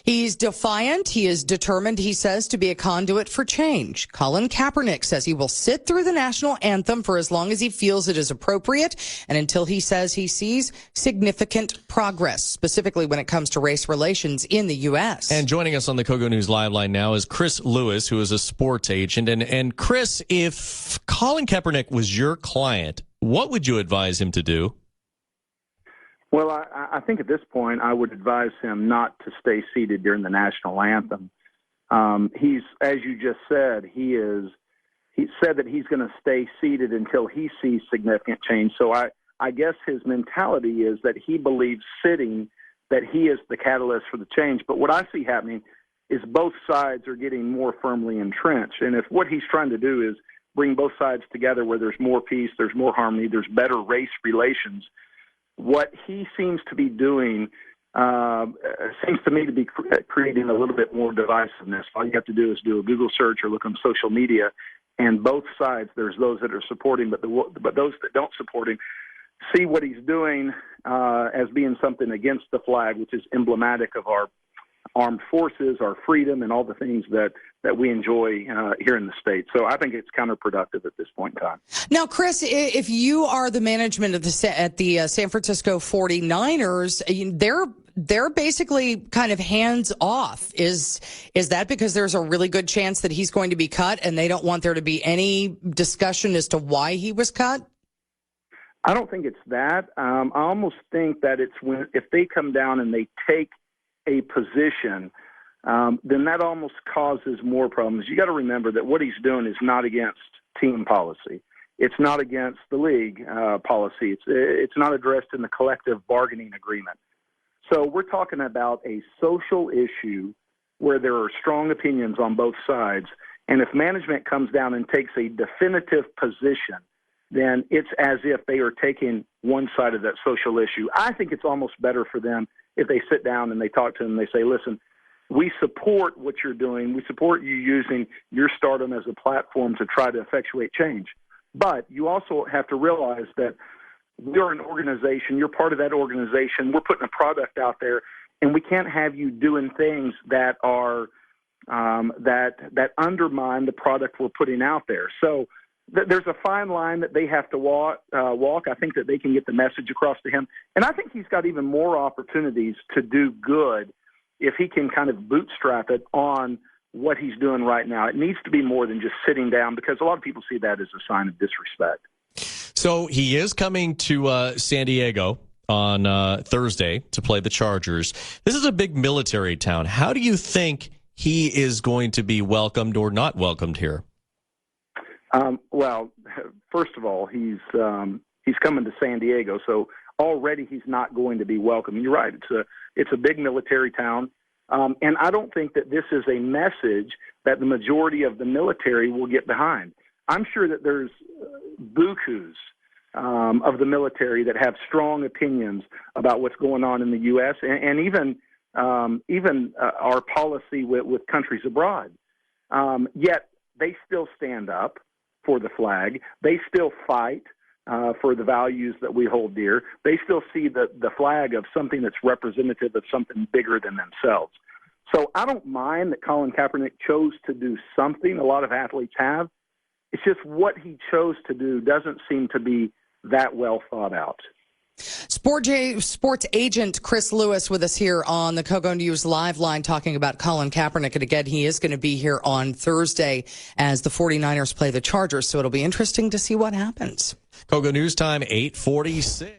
He's defiant. He is determined, he says, to be a conduit for change. Colin Kaepernick says he will sit through the national anthem for as long as he feels it is appropriate and until he says he sees significant progress, specifically when it comes to race relations in the U.S. And joining us on the Kogo News Live line now is Chris Lewis, who is a sports agent. And Chris, if Colin Kaepernick was your client, what would you advise him to do? Well, I think at this point I would advise him not to stay seated during the national anthem. He's, as you just said, he said that he's going to stay seated until he sees significant change. So I guess his mentality is that he believes sitting, that he is the catalyst for the change. But what I see happening is both sides are getting more firmly entrenched. And if what he's trying to do is bring both sides together where there's more peace, there's more harmony, there's better race relations, what he seems to be doing seems to me to be creating a little bit more divisiveness. All you have to do is do a Google search or look on social media, and both sides, there's those that are supporting, but those that don't support him, see what he's doing as being something against the flag, which is emblematic of our armed forces, our freedom, and all the things that we enjoy here in the States. So I think it's counterproductive at this point in time. Now, Chris, if you are the management of at the San Francisco 49ers, they're basically kind of hands off. Is that because there's a really good chance that he's going to be cut and they don't want there to be any discussion as to why he was cut? I don't think it's that. I almost think that it's if they come down and they take a position, then that almost causes more problems. You got to remember that what he's doing is not against team policy. It's not against the league policy. It's not addressed in the collective bargaining agreement. So we're talking about a social issue where there are strong opinions on both sides. And if management comes down and takes a definitive position, then it's as if they are taking one side of that social issue. I think it's almost better for them if they sit down and they talk to them and they say, listen, we support what you're doing. We support you using your stardom as a platform to try to effectuate change. But you also have to realize that we're an organization. You're part of that organization. We're putting a product out there, and we can't have you doing things that are that undermine the product we're putting out there. So there's a fine line that they have to walk. I think that they can get the message across to him. And I think he's got even more opportunities to do good if he can kind of bootstrap it on what he's doing right now. It needs to be more than just sitting down, because a lot of people see that as a sign of disrespect. So he is coming to San Diego on Thursday to play the Chargers. This is a big military town. How do you think he is going to be welcomed or not welcomed here? Well, first of all, he's coming to San Diego, so already he's not going to be welcome. You're right; it's a big military town, and I don't think that this is a message that the majority of the military will get behind. I'm sure that there's bukus of the military that have strong opinions about what's going on in the U.S. and even our policy with countries abroad. Yet they still stand up for the flag. They still fight for the values that we hold dear. They still see the flag of something that's representative of something bigger than themselves. So I don't mind that Colin Kaepernick chose to do something. A lot of athletes have. It's just what he chose to do doesn't seem to be that well thought out. Sports agent Chris Lewis with us here on the Kogo News Live line talking about Colin Kaepernick. And again, he is going to be here on Thursday as the 49ers play the Chargers. So it'll be interesting to see what happens. Kogo News Time, 8:46.